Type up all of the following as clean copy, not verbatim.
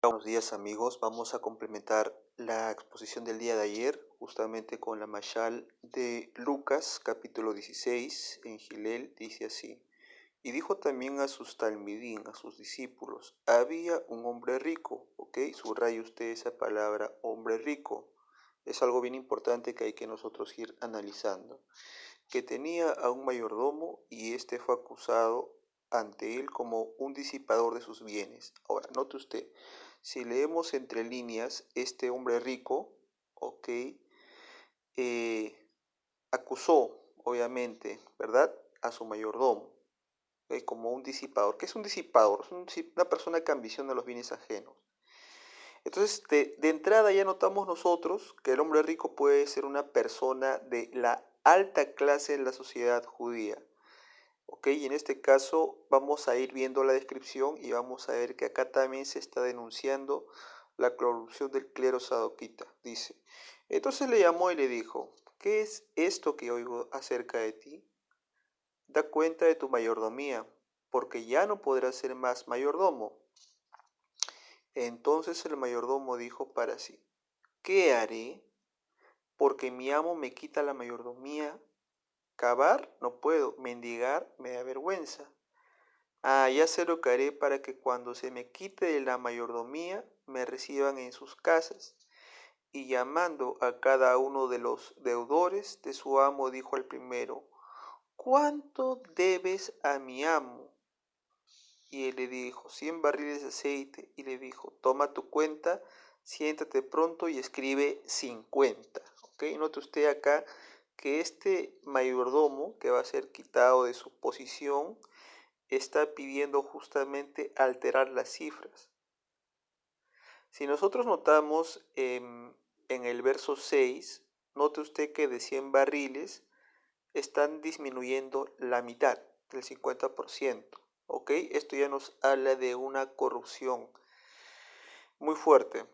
Buenos días amigos, vamos a complementar la exposición del día de ayer justamente con la mashal de Lucas capítulo 16 en Gilel. Dice así: y dijo también a sus talmidín, a sus discípulos, había un hombre rico. Ok, subraya usted esa palabra, hombre rico. Es algo bien importante que hay que nosotros ir analizando, que tenía a un mayordomo y este fue acusado ante él como un disipador de sus bienes. Ahora, note usted, si leemos entre líneas, este hombre rico, ok, acusó, obviamente, ¿verdad?, a su mayordomo, como un disipador. ¿Qué es un disipador? Es una persona que ambiciona los bienes ajenos. Entonces, de entrada ya notamos nosotros que el hombre rico puede ser una persona de la alta clase en la sociedad judía. Ok, y en este caso vamos a ir viendo la descripción y vamos a ver que acá también se está denunciando la corrupción del clero sadoquita. Dice, entonces le llamó y le dijo, ¿qué es esto que oigo acerca de ti? Da cuenta de tu mayordomía, porque ya no podrás ser más mayordomo. Entonces el mayordomo dijo para sí, ¿qué haré? Porque mi amo me quita la mayordomía. Cavar no puedo, mendigar me da vergüenza. Ya sé lo que haré para que cuando se me quite de la mayordomía me reciban en sus casas. Y llamando a cada uno de los deudores de su amo, dijo al primero, ¿cuánto debes a mi amo? Y él le dijo, 100 barriles de aceite. Y le dijo, toma tu cuenta, siéntate pronto y escribe 50. ¿Ok? Note usted acá que este mayordomo que va a ser quitado de su posición está pidiendo justamente alterar las cifras. Si nosotros notamos en el verso 6, note usted que de 100 barriles están disminuyendo la mitad, del 50%. ¿Ok? Esto ya nos habla de una corrupción muy fuerte.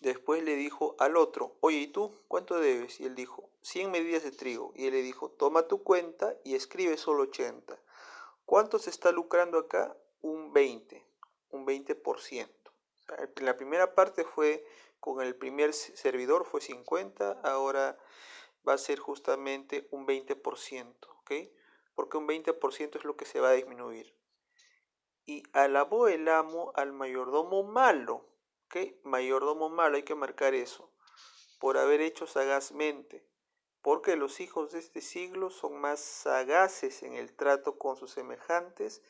Después le dijo al otro, oye, ¿y tú cuánto debes? Y él dijo, 100 medidas de trigo. Y él le dijo, toma tu cuenta y escribe solo 80. ¿Cuánto se está lucrando acá? Un 20%. O sea, la primera parte fue con el primer servidor, fue 50, ahora va a ser justamente un 20%, ¿ok? Porque un 20% es lo que se va a disminuir. Y alabó el amo al mayordomo malo, ¿ok? Mayordomo malo, hay que marcar eso, por haber hecho sagazmente, porque los hijos de este siglo son más sagaces en el trato con sus semejantes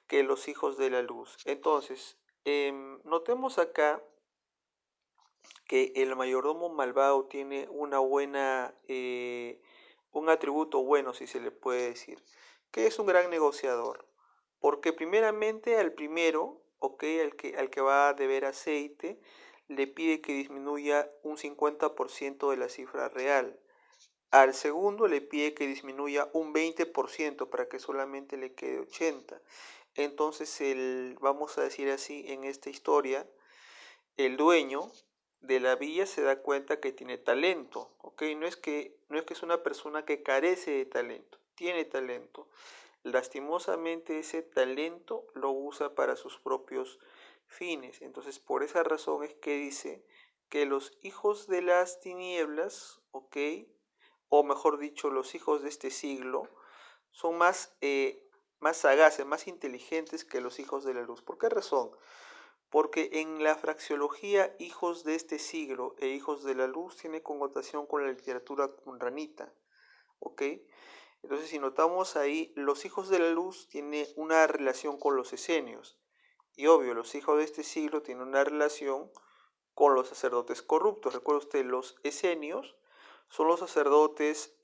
que los hijos de la luz. Entonces, notemos acá que el mayordomo malvado tiene un atributo bueno, si se le puede decir, que es un gran negociador. Porque primeramente al primero, ok, al que va a deber aceite, le pide que disminuya un 50% de la cifra real. Al segundo le pide que disminuya un 20% para que solamente le quede 80. Entonces, vamos a decir así, en esta historia, el dueño de la villa se da cuenta que tiene talento, ¿ok? No es que es una persona que carece de talento, tiene talento. Lastimosamente ese talento lo usa para sus propios fines. Entonces, por esa razón es que dice que los hijos de las tinieblas, ¿ok? O mejor dicho, los hijos de este siglo, son más sagaces, más inteligentes que los hijos de la luz. ¿Por qué razón? Porque en la fraxiología hijos de este siglo e hijos de la luz tiene connotación con la literatura qumranita, ¿ok? Entonces si notamos ahí, los hijos de la luz tienen una relación con los esenios, y obvio, los hijos de este siglo tienen una relación con los sacerdotes corruptos. Recuerda usted, los esenios son los sacerdotes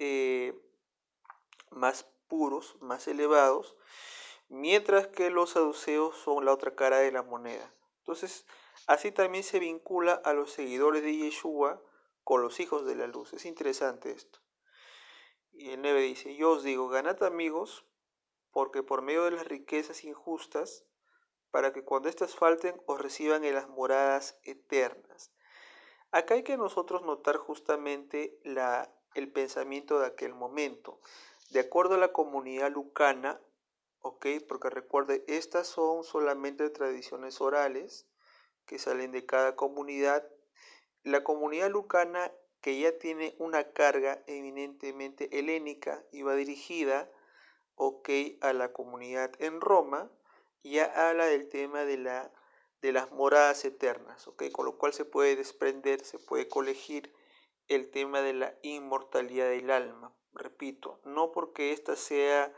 más puros, más elevados, mientras que los saduceos son la otra cara de la moneda. Entonces, así también se vincula a los seguidores de Yeshua con los hijos de la luz. Es interesante esto. Y el 9 dice, yo os digo, ganad amigos, porque por medio de las riquezas injustas, para que cuando éstas falten os reciban en las moradas eternas. Acá hay que nosotros notar justamente el pensamiento de aquel momento. De acuerdo a la comunidad lucana, ¿ok? Porque recuerde, estas son solamente tradiciones orales, que salen de cada comunidad. La comunidad lucana, que ya tiene una carga eminentemente helénica y va dirigida, a la comunidad en Roma, ya habla del tema de las moradas eternas, con lo cual se puede desprender, se puede colegir el tema de la inmortalidad del alma. Repito, no porque esta sea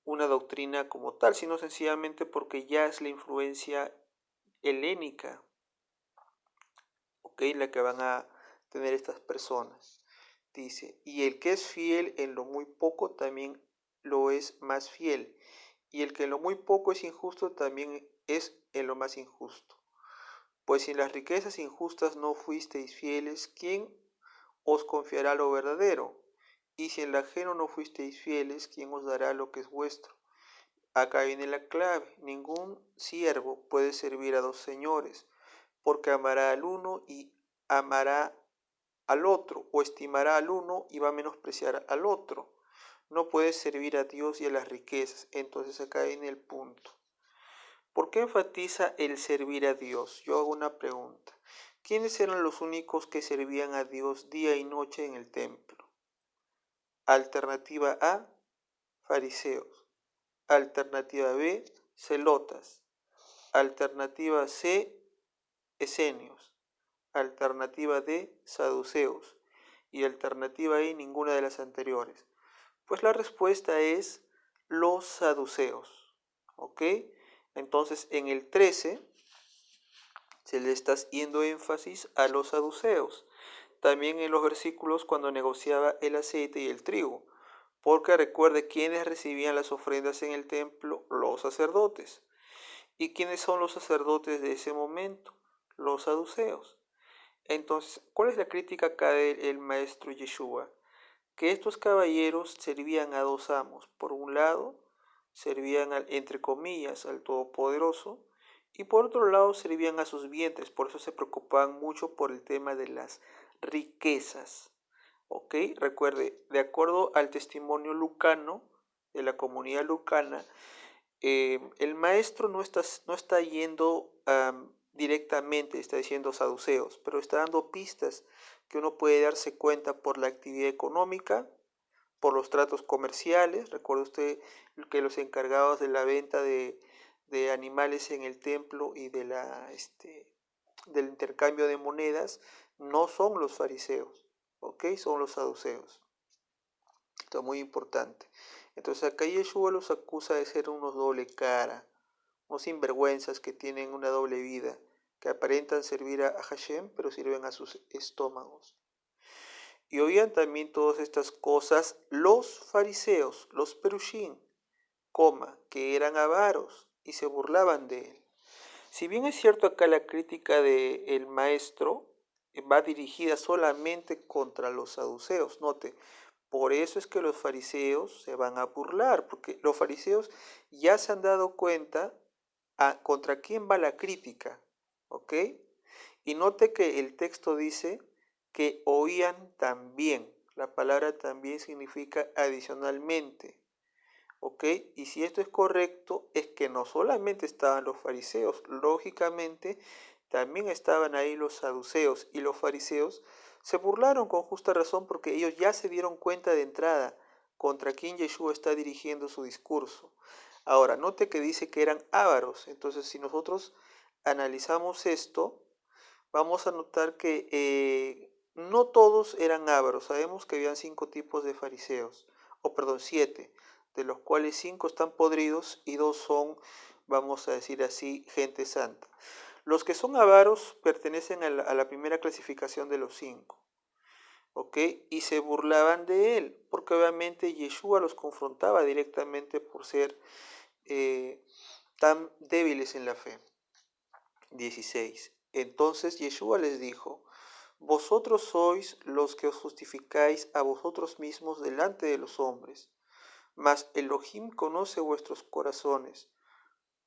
una doctrina como tal, sino sencillamente porque ya es la influencia helénica, la que van a tener estas personas. Dice, y el que es fiel en lo muy poco también lo es más fiel, y el que en lo muy poco es injusto también es en lo más injusto. Pues si en las riquezas injustas no fuisteis fieles, ¿quién os confiará lo verdadero? Y si en lo ajeno no fuisteis fieles, ¿quién os dará lo que es vuestro? Acá viene la clave. Ningún siervo puede servir a dos señores, porque amará al uno y amará al otro, o estimará al uno y va a menospreciar al otro. No puedes servir a Dios y a las riquezas. Entonces acá viene el punto. ¿Por qué enfatiza el servir a Dios? Yo hago una pregunta. ¿Quiénes eran los únicos que servían a Dios día y noche en el templo? Alternativa A, fariseos. Alternativa B, celotas. Alternativa C, esenios. Alternativa D, saduceos. Y alternativa E, ninguna de las anteriores. Pues la respuesta es los saduceos. ¿Ok? Entonces en el 13 se le está haciendo énfasis a los saduceos. También en los versículos cuando negociaba el aceite y el trigo. Porque recuerde quiénes recibían las ofrendas en el templo, los sacerdotes. ¿Y quiénes son los sacerdotes de ese momento? Los saduceos. Entonces, ¿cuál es la crítica acá del maestro Yeshua? Que estos caballeros servían a dos amos. Por un lado, servían entre comillas al Todopoderoso, y por otro lado servían a sus vientres. Por eso se preocupaban mucho por el tema de las riquezas. Recuerde, de acuerdo al testimonio lucano, de la comunidad lucana, el maestro no está yendo directamente, está diciendo saduceos, pero está dando pistas que uno puede darse cuenta por la actividad económica, por los tratos comerciales. Recuerde usted que los encargados de la venta de animales en el templo y del intercambio de monedas no son los fariseos, son los saduceos. Esto es muy importante. Entonces acá Yeshua los acusa de ser unos doble cara, unos sinvergüenzas que tienen una doble vida, que aparentan servir a Hashem, pero sirven a sus estómagos. Y oían también todas estas cosas los fariseos, los perushim, que eran avaros y se burlaban de él. Si bien es cierto acá la crítica del maestro va dirigida solamente contra los saduceos, note, por eso es que los fariseos se van a burlar, porque los fariseos ya se han dado cuenta contra quién va la crítica, ¿ok? Y note que el texto dice que oían también. La palabra también significa adicionalmente, ¿ok? Y si esto es correcto, es que no solamente estaban los fariseos, lógicamente también estaban ahí los saduceos, y los fariseos se burlaron con justa razón porque ellos ya se dieron cuenta de entrada contra quién Yeshua está dirigiendo su discurso. Ahora, note que dice que eran ávaros. Entonces, si nosotros analizamos esto, vamos a notar que no todos eran ávaros. Sabemos que habían 5 tipos de fariseos, o perdón, 7, de los cuales 5 están podridos y 2 son, vamos a decir así, gente santa. Los que son avaros pertenecen a la primera clasificación de los 5, y se burlaban de él, porque obviamente Yeshua los confrontaba directamente por ser tan débiles en la fe. 16. Entonces Yeshua les dijo: vosotros sois los que os justificáis a vosotros mismos delante de los hombres, mas Elohim conoce vuestros corazones,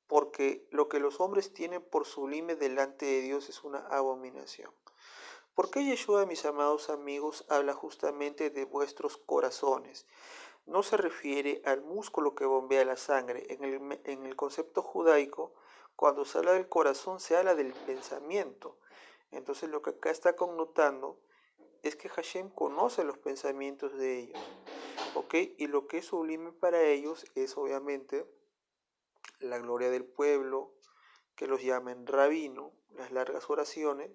porque lo que los hombres tienen por sublime delante de Dios es una abominación. ¿Por qué Yeshua, mis amados amigos, habla justamente de vuestros corazones? No se refiere al músculo que bombea la sangre. En el concepto judaico, Cuando se habla del corazón, se habla del pensamiento. Entonces lo que acá está connotando es que Hashem conoce los pensamientos de ellos, ¿ok? Y lo que es sublime para ellos es obviamente la gloria del pueblo, que los llamen rabino, las largas oraciones,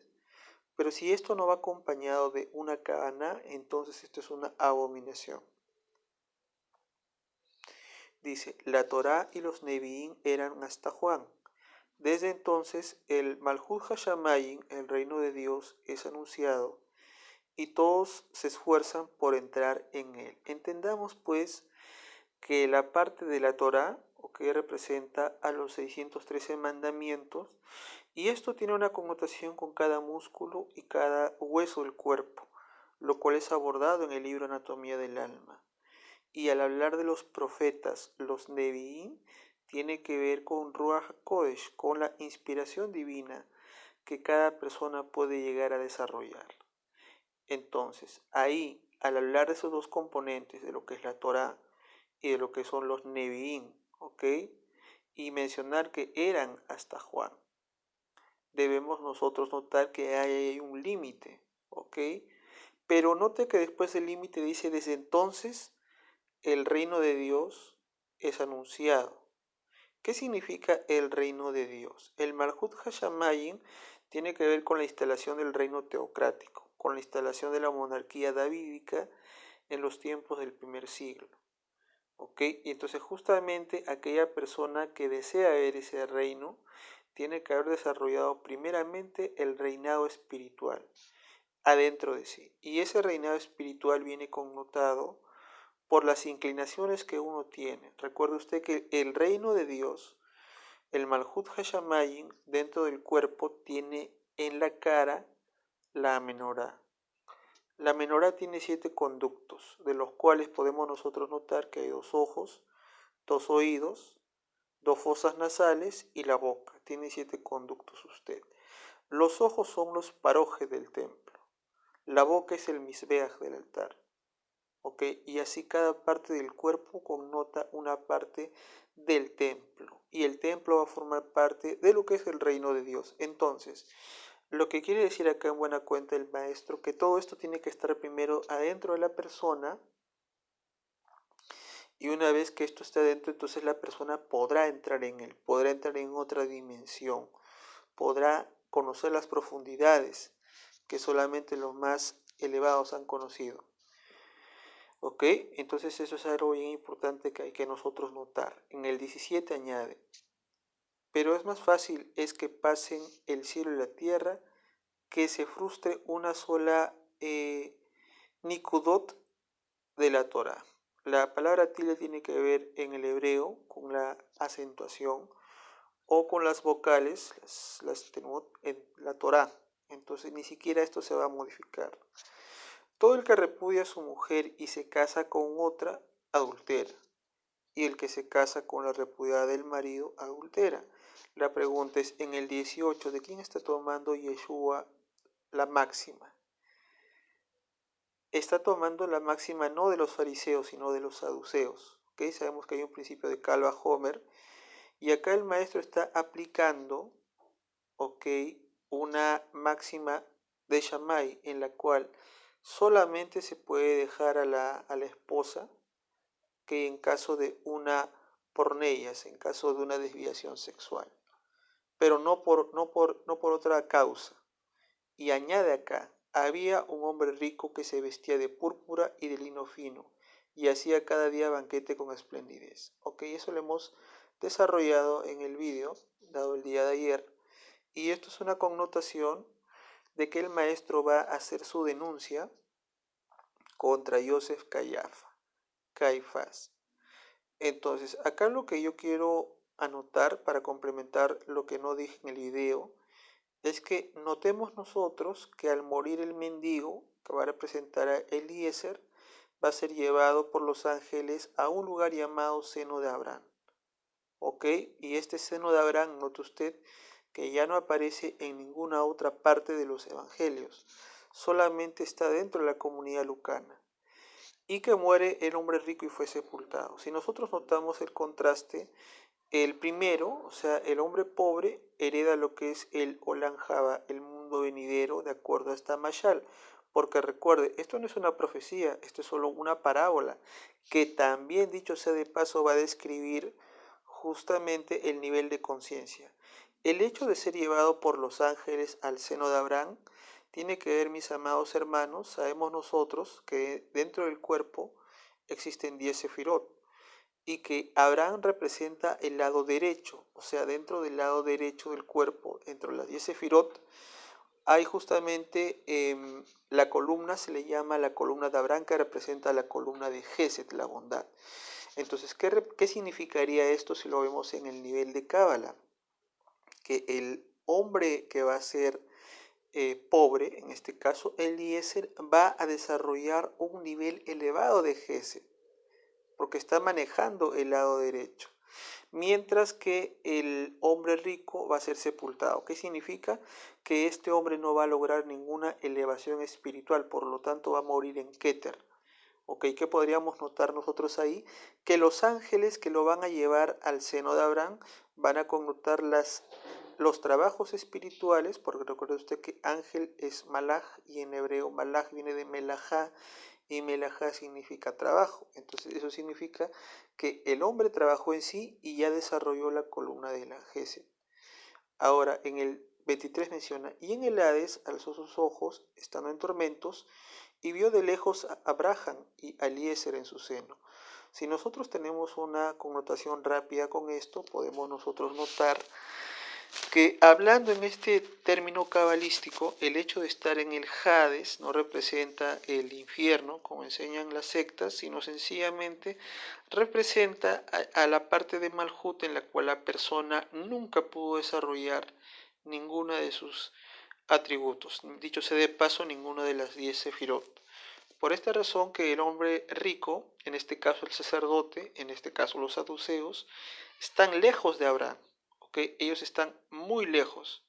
pero si esto no va acompañado de una kavaná, entonces esto es una abominación. Dice, la Torá y los Nevi'im eran hasta Juan. Desde entonces el Malhut Hashamayim, el reino de Dios, es anunciado y todos se esfuerzan por entrar en él. Entendamos pues que la parte de la Torá, que representa a los 613 mandamientos, y esto tiene una connotación con cada músculo y cada hueso del cuerpo, lo cual es abordado en el libro Anatomía del Alma. Y al hablar de los profetas, los Nevi'im, tiene que ver con Ruach Kodesh, con la inspiración divina que cada persona puede llegar a desarrollar. Entonces, ahí, al hablar de esos dos componentes, de lo que es la Torá y de lo que son los Nevi'im, ¿ok? Y mencionar que eran hasta Juan, debemos nosotros notar que hay un límite, ¿ok? Pero note que después del límite dice, desde entonces el reino de Dios es anunciado. ¿Qué significa el reino de Dios? El Malhut Hashamayim tiene que ver con la instalación del reino teocrático, con la instalación de la monarquía davídica en los tiempos del primer siglo. ¿Ok? Y entonces justamente aquella persona que desea ver ese reino tiene que haber desarrollado primeramente el reinado espiritual adentro de sí. Y ese reinado espiritual viene connotado por las inclinaciones que uno tiene. Recuerde usted que el reino de Dios, el Malhut Hashamayim, dentro del cuerpo tiene en la cara la menorá. La menorá tiene 7 conductos, de los cuales podemos nosotros notar que hay 2 ojos, 2 oídos, 2 fosas nasales y la boca. Tiene 7 conductos usted. Los ojos son los parojes del templo. La boca es el misbeach del altar. ¿Ok? Y así cada parte del cuerpo connota una parte del templo. Y el templo va a formar parte de lo que es el reino de Dios. Entonces, lo que quiere decir acá en buena cuenta el maestro, que todo esto tiene que estar primero adentro de la persona. Y una vez que esto está adentro, entonces la persona podrá entrar en él, podrá entrar en otra dimensión, podrá conocer las profundidades que solamente los más elevados han conocido. ¿Ok? Entonces eso es algo bien importante que hay que nosotros notar. En el 17 añade, pero es más fácil es que pasen el cielo y la tierra que se frustre una sola nikudot de la Torah. La palabra tilde tiene que ver en el hebreo con la acentuación o con las vocales, las tenemos en la Torah. Entonces ni siquiera esto se va a modificar. Todo el que repudia a su mujer y se casa con otra, adultera. Y el que se casa con la repudiada del marido, adultera. La pregunta es, en el 18, ¿de quién está tomando Yeshua la máxima? Está tomando la máxima no de los fariseos, sino de los saduceos. ¿Okay? Sabemos que hay un principio de Calva Homer. Y acá el maestro está aplicando, una máxima de Shammai, en la cual solamente se puede dejar a la esposa que en caso de una pornellas, en caso de una desviación sexual, pero no por otra causa. Y añade acá, había un hombre rico que se vestía de púrpura y de lino fino, y hacía cada día banquete con esplendidez. Eso lo hemos desarrollado en el vídeo dado el día de ayer, y esto es una connotación de que el maestro va a hacer su denuncia contra Yosef Caifás. Entonces, acá lo que yo quiero anotar para complementar lo que no dije en el video es que notemos nosotros que al morir el mendigo, que va a representar a Eliezer, va a ser llevado por los ángeles a un lugar llamado seno de Abraham. Y este seno de Abraham, note usted que ya no aparece en ninguna otra parte de los evangelios, solamente está dentro de la comunidad lucana. Y que muere el hombre rico y fue sepultado. Si nosotros notamos el contraste El primero, o sea, el hombre pobre, hereda lo que es el Olam Jaba, el mundo venidero, de acuerdo a esta mashal. Porque recuerde, esto no es una profecía, esto es solo una parábola, que también, dicho sea de paso, va a describir justamente el nivel de conciencia. El hecho de ser llevado por los ángeles al seno de Abraham tiene que ver, mis amados hermanos, sabemos nosotros que dentro del cuerpo existen 10 sefirot y que Abraham representa el lado derecho, o sea, dentro del lado derecho del cuerpo, entre las 10 sefirot, hay justamente la columna, se le llama la columna de Abraham, que representa la columna de Geset, la bondad. Entonces, ¿qué significaría esto si lo vemos en el nivel de Cábala? Que el hombre que va a ser pobre, en este caso Eliezer, va a desarrollar un nivel elevado de Geset, porque está manejando el lado derecho. Mientras que el hombre rico va a ser sepultado. ¿Qué significa? Que este hombre no va a lograr ninguna elevación espiritual, por lo tanto va a morir en Keter. ¿Ok? ¿Qué podríamos notar nosotros ahí? Que los ángeles que lo van a llevar al seno de Abraham van a connotar los trabajos espirituales, porque recuerde usted que ángel es malaj y en hebreo malaj viene de melajá y melajá significa trabajo. Entonces eso significa que el hombre trabajó en sí y ya desarrolló la columna de la Gesed. Ahora en el 23 menciona, y en el Hades alzó sus ojos, estando en tormentos, y vio de lejos a Abraham y a Eliezer en su seno. Si nosotros tenemos una connotación rápida con esto, podemos nosotros notar que hablando en este término cabalístico, el hecho de estar en el Hades no representa el infierno, como enseñan las sectas, sino sencillamente representa a la parte de Malhut en la cual la persona nunca pudo desarrollar ninguna de sus atributos. Dicho sea de paso, ninguna de las 10 sefirot. Por esta razón que el hombre rico, en este caso el sacerdote, en este caso los saduceos, están lejos de Abraham. ¿Okay? Ellos están muy lejos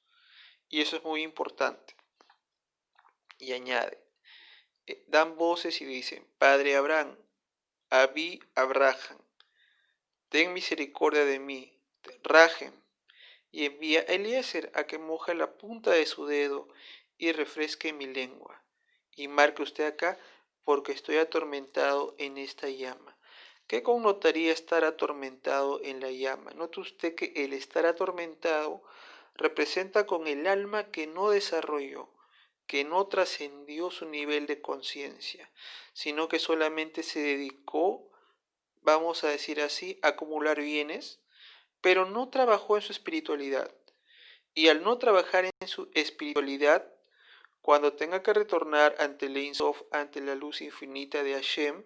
y eso es muy importante. Y añade, dan voces y dicen, Padre Abraham, Abí Abraham, ten misericordia de mí, Rajem, y envía a Eliezer a que moje la punta de su dedo y refresque mi lengua. Y marque usted acá, porque estoy atormentado en esta llama. ¿Qué connotaría estar atormentado en la llama? Note usted que el estar atormentado representa con el alma que no desarrolló, que no trascendió su nivel de conciencia, sino que solamente se dedicó, vamos a decir así, a acumular bienes, pero no trabajó en su espiritualidad. Y al no trabajar en su espiritualidad, cuando tenga que retornar ante el Ein Sof, ante la luz infinita de Hashem,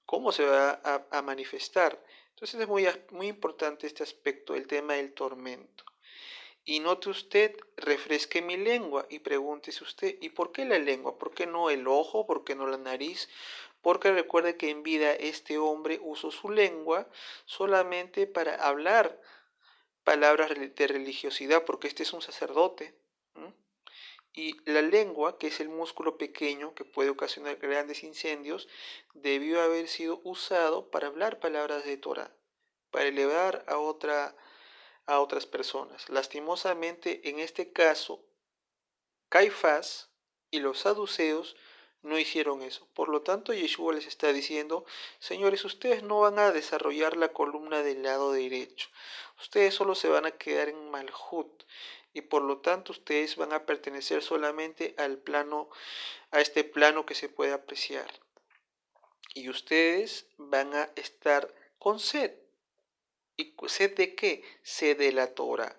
¿cómo se va a manifestar? Entonces es muy importante este aspecto, el tema del tormento. Y note usted, refresque mi lengua y pregúntese usted, ¿y por qué la lengua? ¿Por qué no el ojo? ¿Por qué no la nariz? Porque recuerde que en vida este hombre usó su lengua solamente para hablar palabras de religiosidad, porque este es un sacerdote. ¿M? Y la lengua, que es el músculo pequeño que puede ocasionar grandes incendios, debió haber sido usado para hablar palabras de Torah, para elevar a otras personas. Lastimosamente, en este caso, Caifás y los saduceos no hicieron eso. Por lo tanto, Yeshua les está diciendo, señores, ustedes no van a desarrollar la columna del lado derecho. Ustedes solo se van a quedar en Malhut. Y por lo tanto, ustedes van a pertenecer solamente al plano, a este plano que se puede apreciar. Y ustedes van a estar con sed. ¿Y sed de qué? Sed de la Torah.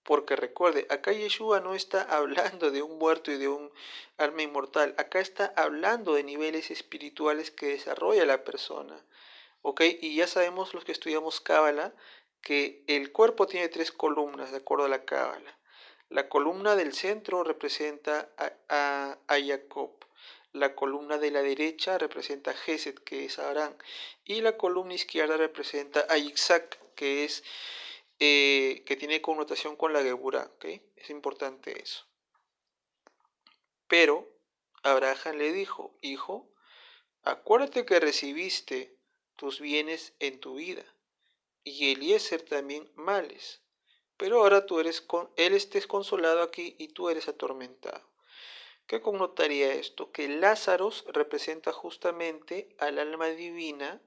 Porque recuerde, acá Yeshua no está hablando de un muerto y de un alma inmortal. Acá está hablando de niveles espirituales que desarrolla la persona. ¿Ok? Y ya sabemos los que estudiamos Cábala que el cuerpo tiene 3 columnas de acuerdo a la Cábala. La columna del centro representa a Jacob. La columna de la derecha representa a Gesed, que es Abraham. Y la columna izquierda representa a Isaac, que es que tiene connotación con la Geburah. ¿Okay? Es importante eso. Pero Abraham le dijo, hijo, acuérdate que recibiste tus bienes en tu vida, y Eliezer también males. Pero ahora él estés consolado aquí y tú eres atormentado. ¿Qué connotaría esto? Que Lázaro representa justamente al alma divina.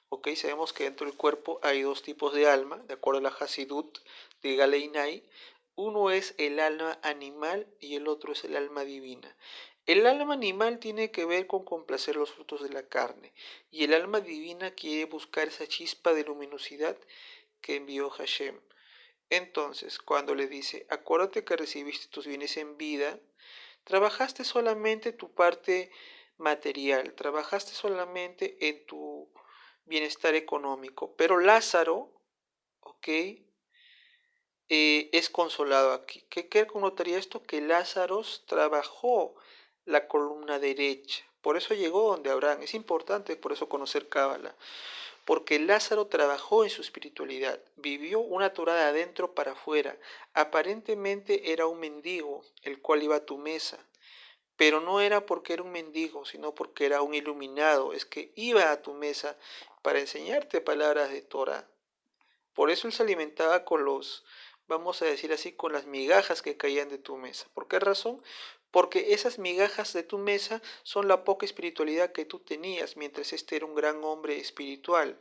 Ok, sabemos que dentro del cuerpo hay dos tipos de alma, de acuerdo a la Hasidut de Galeinai. Uno es el alma animal y el otro es el alma divina. El alma animal tiene que ver con complacer los frutos de la carne y el alma divina quiere buscar esa chispa de luminosidad que envió Hashem. Entonces, cuando le dice, acuérdate que recibiste tus bienes en vida, trabajaste solamente tu parte material, trabajaste solamente en tu bienestar económico, pero Lázaro, ¿ok? Es consolado aquí. ¿Qué connotaría esto? Que Lázaro trabajó la columna derecha. Por eso llegó donde Abraham. Es importante por eso conocer Cábala. Porque Lázaro trabajó en su espiritualidad, vivió una Torá de adentro para afuera. Aparentemente era un mendigo, el cual iba a tu mesa. Pero no era porque era un mendigo, sino porque era un iluminado. Es que iba a tu mesa para enseñarte palabras de Torá. Por eso él se alimentaba con vamos a decir así, con las migajas que caían de tu mesa. ¿Por qué razón? Porque esas migajas de tu mesa son la poca espiritualidad que tú tenías, mientras este era un gran hombre espiritual.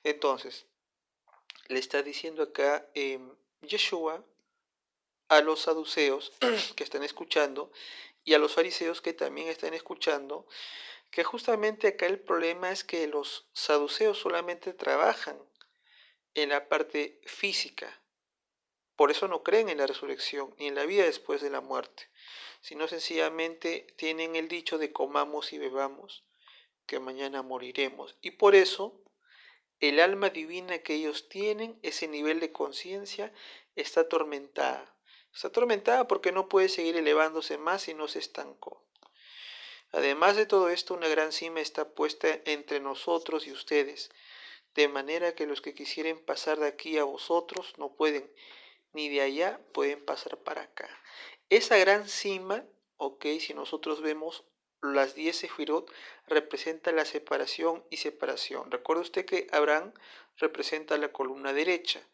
Entonces, le está diciendo acá Yeshua a los saduceos que están escuchando y a los fariseos que también están escuchando, que justamente acá el problema es que los saduceos solamente trabajan en la parte física. Por eso no creen en la resurrección ni en la vida después de la muerte, sino sencillamente tienen el dicho de comamos y bebamos, que mañana moriremos. Y por eso el alma divina que ellos tienen, ese nivel de conciencia, está atormentada. Está atormentada porque no puede seguir elevándose más y no se estancó. Además de todo esto, una gran cima está puesta entre nosotros y ustedes, de manera que los que quisieren pasar de aquí a vosotros no pueden, ni de allá pueden pasar para acá. Esa gran cima, ok, si nosotros vemos las 10 sefirot, representa la separación y separación. Recuerde usted que Abraham representa la columna derecha,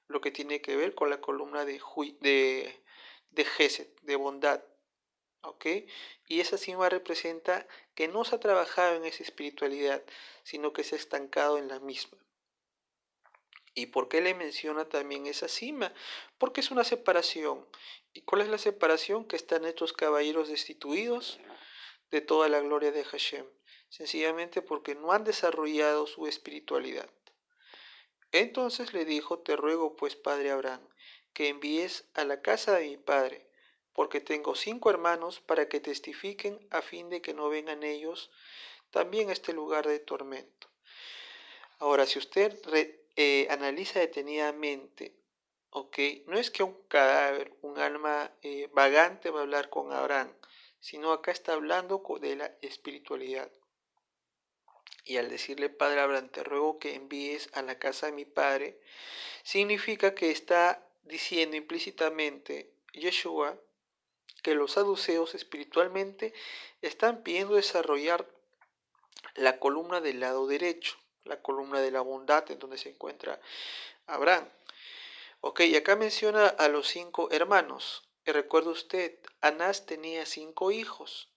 lo que tiene que ver con la columna de Gesed, de bondad. ¿Ok? Y esa cima representa que no se ha trabajado en esa espiritualidad, sino que se ha estancado en la misma. ¿Y por qué le menciona también esa cima? Porque es una separación. ¿Y cuál es la separación? Que están estos caballeros destituidos de toda la gloria de Hashem. Sencillamente porque no han desarrollado su espiritualidad. Entonces le dijo, te ruego pues, padre Abraham, que envíes a la casa de mi padre, porque tengo 5 hermanos para que testifiquen a fin de que no vengan ellos también a este lugar de tormento. Ahora, si usted analiza detenidamente, ok, no es que un cadáver, un alma vagante va a hablar con Abraham, sino acá está hablando de la espiritualidad. Y al decirle, padre Abraham, te ruego que envíes a la casa de mi padre, significa que está diciendo implícitamente Yeshua que los saduceos espiritualmente están pidiendo desarrollar la columna del lado derecho, la columna de la bondad en donde se encuentra Abraham. Ok, y acá menciona a los 5 hermanos. Y recuerda usted, Anás tenía 5 hijos.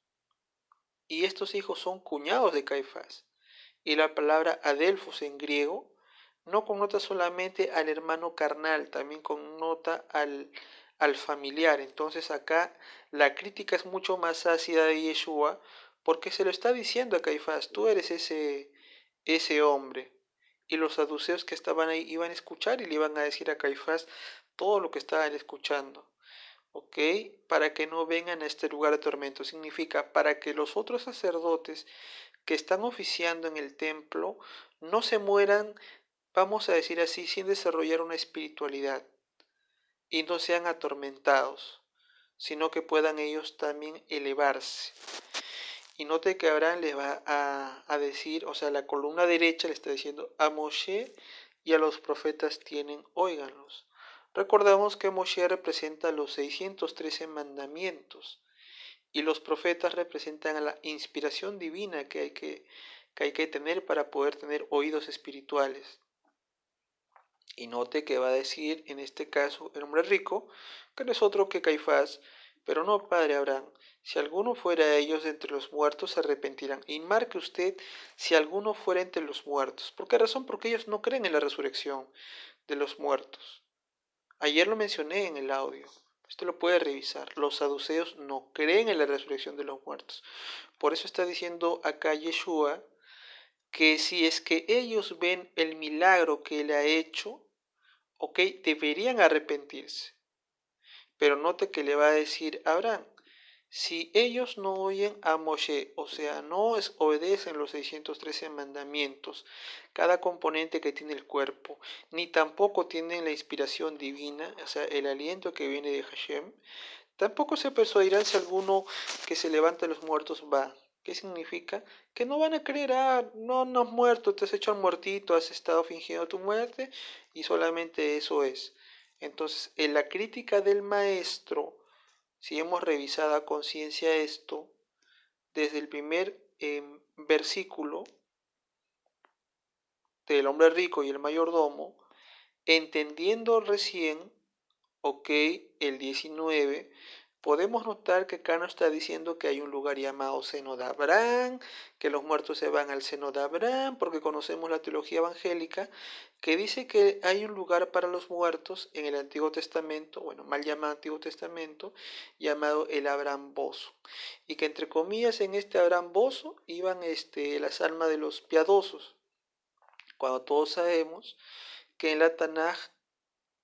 Y estos hijos son cuñados de Caifás. Y la palabra adelfos en griego no connota solamente al hermano carnal, también connota al familiar. Entonces acá la crítica es mucho más ácida de Yeshua porque se lo está diciendo a Caifás, tú eres ese hombre. Y los saduceos que estaban ahí iban a escuchar y le iban a decir a Caifás todo lo que estaban escuchando. ¿Ok? Para que no vengan a este lugar de tormento. Significa para que los otros sacerdotes que están oficiando en el templo no se mueran, vamos a decir así, sin desarrollar una espiritualidad y no sean atormentados, sino que puedan ellos también elevarse. Y note que Abraham les va a decir, o sea, la columna derecha le está diciendo a Moshe y a los profetas tienen, óiganlos. Recordamos que Moshe representa los 613 mandamientos y los profetas representan a la inspiración divina que hay que tener para poder tener oídos espirituales. Y note que va a decir, en este caso, el hombre rico, que no es otro que Caifás, pero no, padre Abraham, si alguno fuera de ellos de entre los muertos, se arrepentirán. Y marque usted, si alguno fuera entre los muertos. ¿Por qué razón? Porque ellos no creen en la resurrección de los muertos. Ayer lo mencioné en el audio. Usted lo puede revisar. Los saduceos no creen en la resurrección de los muertos. Por eso está diciendo acá Yeshua que si es que ellos ven el milagro que él ha hecho, ok, deberían arrepentirse. Pero note que le va a decir a Abraham, si ellos no oyen a Moshe, o sea, no obedecen los 613 mandamientos, cada componente que tiene el cuerpo, ni tampoco tienen la inspiración divina, o sea, el aliento que viene de Hashem, tampoco se persuadirán si alguno que se levanta de los muertos va. ¿Qué significa? Que no van a creer, no has muerto, te has hecho al muertito, has estado fingiendo tu muerte y solamente eso es. Entonces, en la crítica del maestro, si hemos revisado a conciencia esto, desde el primer versículo del hombre rico y el mayordomo, entendiendo recién, ok, el 19, podemos notar que acá nos está diciendo que hay un lugar llamado seno de Abraham, que los muertos se van al seno de Abraham, porque conocemos la teología evangélica, que dice que hay un lugar para los muertos en el Antiguo Testamento, bueno, mal llamado Antiguo Testamento, llamado el Abraham Bozo, y que entre comillas en este Abraham Bozo iban las almas de los piadosos, cuando todos sabemos que en la Tanaj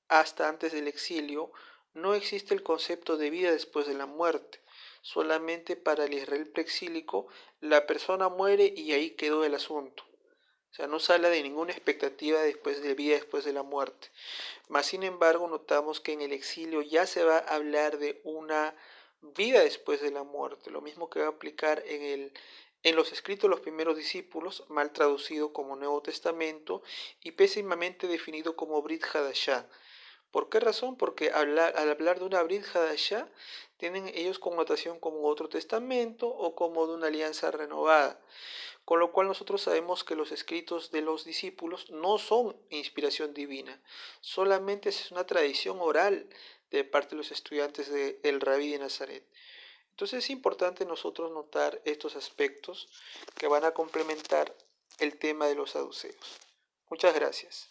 hasta antes del exilio, no existe el concepto de vida después de la muerte. Solamente para el Israel preexílico, la persona muere y ahí quedó el asunto. O sea, no sale de ninguna expectativa después de vida después de la muerte. Mas, sin embargo, notamos que en el exilio ya se va a hablar de una vida después de la muerte. Lo mismo que va a aplicar en los escritos de los primeros discípulos, mal traducido como Nuevo Testamento y pésimamente definido como Brit Hadashah. ¿Por qué razón? Porque al hablar de una Brit Hadashah, tienen ellos connotación como otro testamento o como de una alianza renovada. Con lo cual nosotros sabemos que los escritos de los discípulos no son inspiración divina, solamente es una tradición oral de parte de los estudiantes del Rabí de Nazaret. Entonces es importante nosotros notar estos aspectos que van a complementar el tema de los saduceos. Muchas gracias.